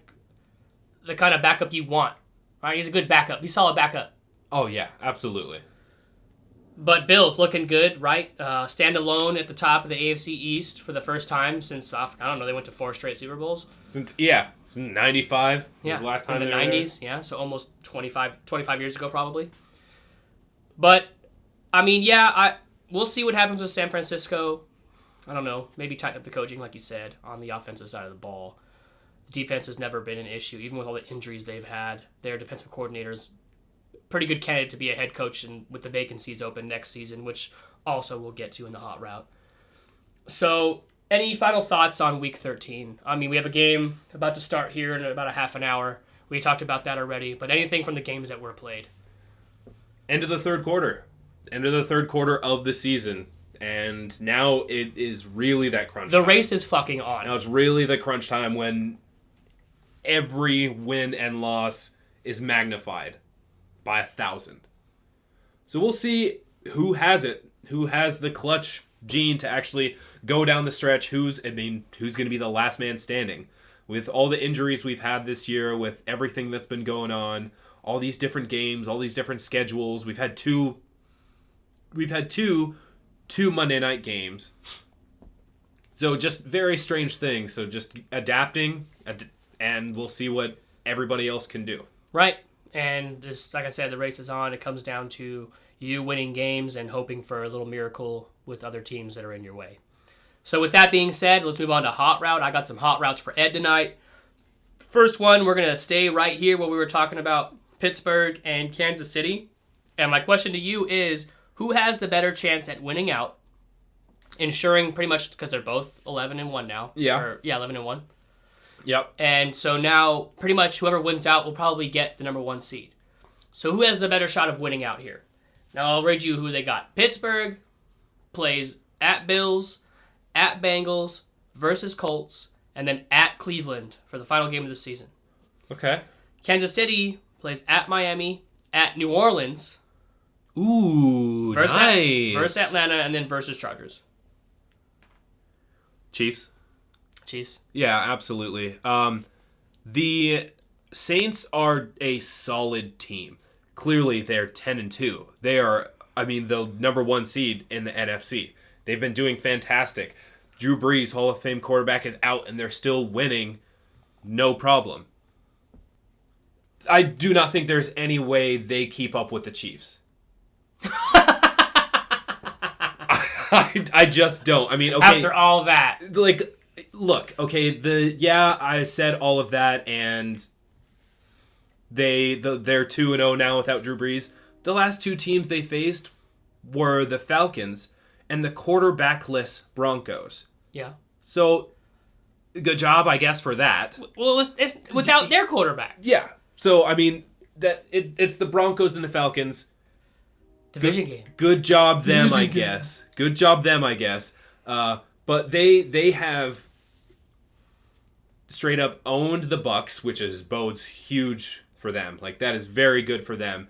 the kind of backup you want, right? He's a good backup. He's a solid backup. Oh yeah, absolutely. But Bills looking good, right? Stand alone at the top of the AFC East for the first time since, I don't know, they went to 4 straight Super Bowls. Since 95 was the last time in the they were 90s, yeah, so almost 25 years ago probably. But, I mean, yeah, we'll see what happens with San Francisco. I don't know, maybe tighten up the coaching, like you said, on the offensive side of the ball. The defense has never been an issue, even with all the injuries they've had. Their defensive coordinator's pretty good candidate to be a head coach and with the vacancies open next season, which also we'll get to in the hot route. So, any final thoughts on Week 13? I mean, we have a game about to start here in about a half an hour. We talked about that already, but anything from the games that were played? End of the third quarter. End of the third quarter of the season. And now it is really that crunch time. The race is fucking on. Now it's really the crunch time when every win and loss is magnified by 1,000. So we'll see who has it, who has the clutch gene to actually go down the stretch, who's going to be the last man standing. With all the injuries we've had this year, with everything that's been going on, all these different games, all these different schedules, we've had two Monday night games. So just very strange things. So just adapting, and we'll see what everybody else can do. Right. And this, like I said, the race is on. It comes down to you winning games and hoping for a little miracle with other teams that are in your way. So with that being said, let's move on to hot route. I got some hot routes for Ed tonight. First one, we're going to stay right here where we were talking about Pittsburgh and Kansas City. And my question to you is, who has the better chance at winning out, ensuring pretty much, because they're both 11-1 now. Yeah. 11-1. Yep. And so now, pretty much, whoever wins out will probably get the number 1 seed. So who has the better shot of winning out here? Now, I'll read you who they got. Pittsburgh plays at Bills, at Bengals, versus Colts, and then at Cleveland for the final game of the season. Okay. Kansas City plays at Miami, at New Orleans. Ooh, nice. Versus Atlanta, and then versus Chargers. Chiefs. Yeah, absolutely. The Saints are a solid team. Clearly, they're 10-2. They are, the number 1 seed in the NFC. They've been doing fantastic. Drew Brees, Hall of Fame quarterback, is out, and they're still winning, no problem. I do not think there's any way they keep up with the Chiefs. I just don't. Okay. After all that. Look, okay, I said all of that, and they're 2-0 now without Drew Brees. The last 2 teams they faced were the Falcons and the quarterbackless Broncos. Yeah. So, good job, I guess, for that. Well, it's without their quarterback. Yeah. So, it's the Broncos and the Falcons. Division game. Good job them, I guess. Good job them, I guess. But they have straight up owned the Bucks, which bodes huge for them. That is very good for them.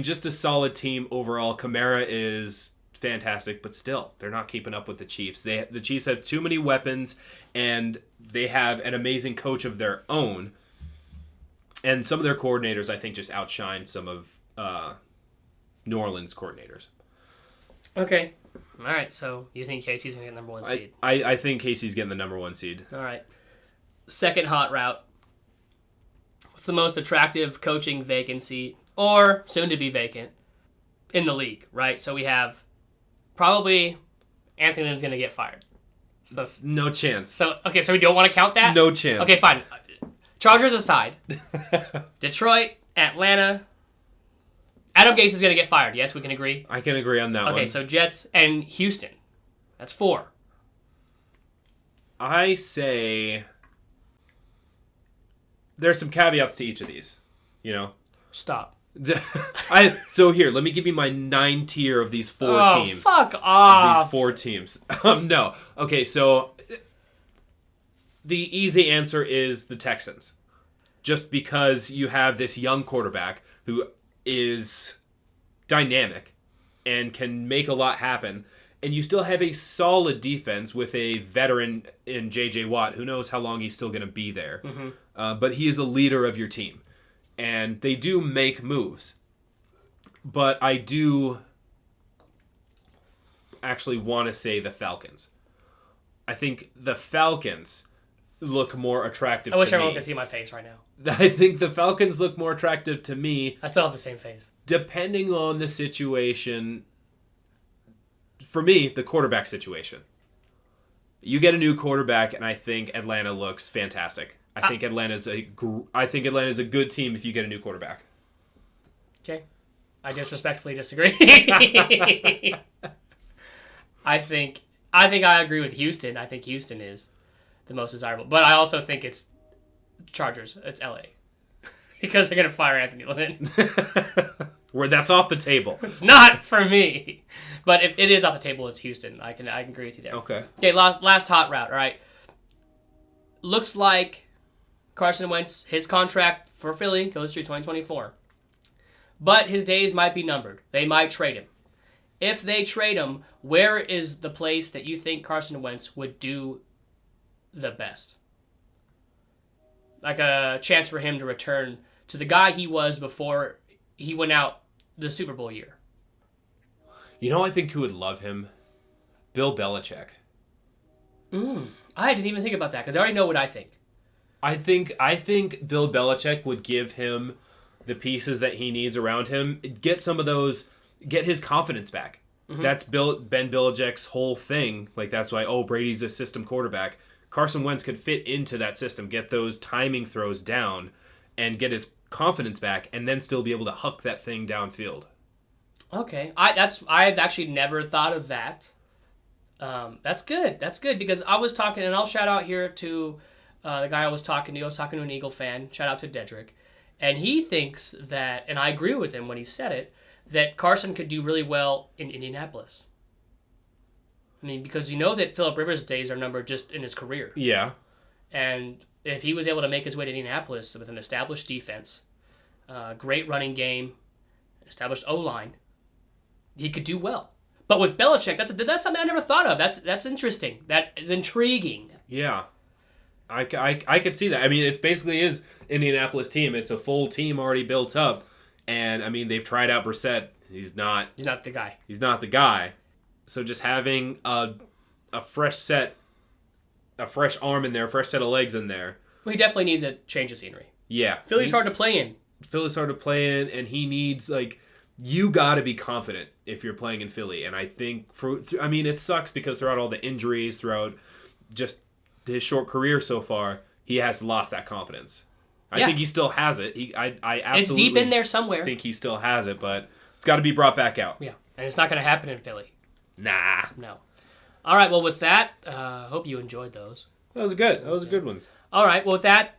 Just a solid team overall. Kamara is fantastic, but still, they're not keeping up with the Chiefs. The Chiefs have too many weapons, and they have an amazing coach of their own. And some of their coordinators, I think, just outshine some of New Orleans coordinators. Okay. All right. So you think Casey's going to get number 1 seed? I think Casey's getting the number 1 seed. All right. Second hot route. What's the most attractive coaching vacancy or soon to be vacant in the league, right? So we have probably Anthony Lynn's going to get fired. So no chance. So we don't want to count that? No chance. Okay, fine. Chargers aside. Detroit, Atlanta. Adam Gase is going to get fired. Yes, we can agree? I can agree on that one. Okay, so Jets and Houston. That's 4. I say there's some caveats to each of these, you know. Stop. So here, let me give you my 9 tier of these 4 teams. Fuck off. These 4 teams. No. Okay, so the easy answer is the Texans. Just because you have this young quarterback who is dynamic and can make a lot happen, and you still have a solid defense with a veteran in J.J. Watt, who knows how long he's still going to be there. Mm-hmm. But he is a leader of your team. And they do make moves. But I do actually want to say the Falcons. I think the Falcons look more attractive to me. I wish everyone could see my face right now. I think the Falcons look more attractive to me. I still have the same face. Depending on the situation. For me, the quarterback situation. You get a new quarterback, and I think Atlanta looks fantastic. I think Atlanta's a good team if you get a new quarterback. Okay, I disrespectfully disagree. I think I agree with Houston. I think Houston is the most desirable, but I also think it's Chargers. It's LA because they're gonna fire Anthony Lynn. Where that's off the table. It's not for me, but if it is off the table, it's Houston. I can agree with you there. Okay. Okay. Last hot route. All right. Looks like Carson Wentz, his contract for Philly goes through 2024. But his days might be numbered. They might trade him. If they trade him, where is the place that you think Carson Wentz would do the best? Like a chance for him to return to the guy he was before he went out the Super Bowl year. You know, I think who would love him? Bill Belichick. I didn't even think about that because I already know what I think. I think Bill Belichick would give him the pieces that he needs around him. Get his confidence back. Mm-hmm. That's Ben Belichick's whole thing. Like, that's why, Brady's a system quarterback. Carson Wentz could fit into that system, get those timing throws down, and get his confidence back, and then still be able to huck that thing downfield. Okay. I've actually never thought of that. That's good. That's good because I was talking, and I'll shout out here to the guy I was talking to. I was talking to an Eagle fan. Shout out to Dedrick. And he thinks that, and I agree with him when he said it, that Carson could do really well in Indianapolis. I mean, because you know that Phillip Rivers' days are numbered just in his career. Yeah. And if he was able to make his way to Indianapolis with an established defense, great running game, established O-line, he could do well. But with Belichick, that's something I never thought of. That's interesting. That is intriguing. Yeah. I could see that. I mean, it basically is Indianapolis team. It's a full team already built up. And, I mean, they've tried out Brissett. He's not the guy. He's not the guy. So just having a fresh arm in there, a fresh set of legs in there. Well, he definitely needs a change of scenery. Yeah. Philly's hard to play in. And he needs, you got to be confident if you're playing in Philly. And I think, it sucks because throughout all the injuries, throughout just his short career so far, he has lost that confidence. I think he still has it. I absolutely it's deep in there somewhere. think he still has it, but it's got to be brought back out. Yeah, and it's not going to happen in Philly. Nah. No. All right, well, with that, hope you enjoyed those. That was good. That was good ones. All right, well, with that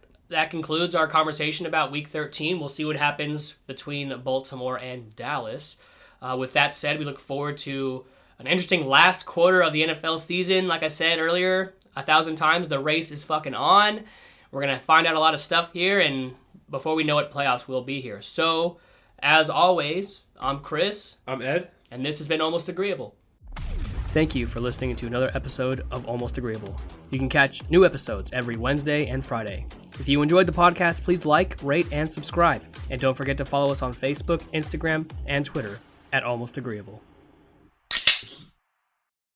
concludes our conversation about Week 13. We'll see what happens between Baltimore and Dallas. With that said, we look forward to an interesting last quarter of the NFL season. Like I said earlier, 1,000 times, the race is fucking on. We're going to find out a lot of stuff here, and before we know it, playoffs will be here. So, as always, I'm Chris. I'm Ed. And this has been Almost Agreeable. Thank you for listening to another episode of Almost Agreeable. You can catch new episodes every Wednesday and Friday. If you enjoyed the podcast, please like, rate, and subscribe. And don't forget to follow us on Facebook, Instagram, and Twitter at Almost Agreeable.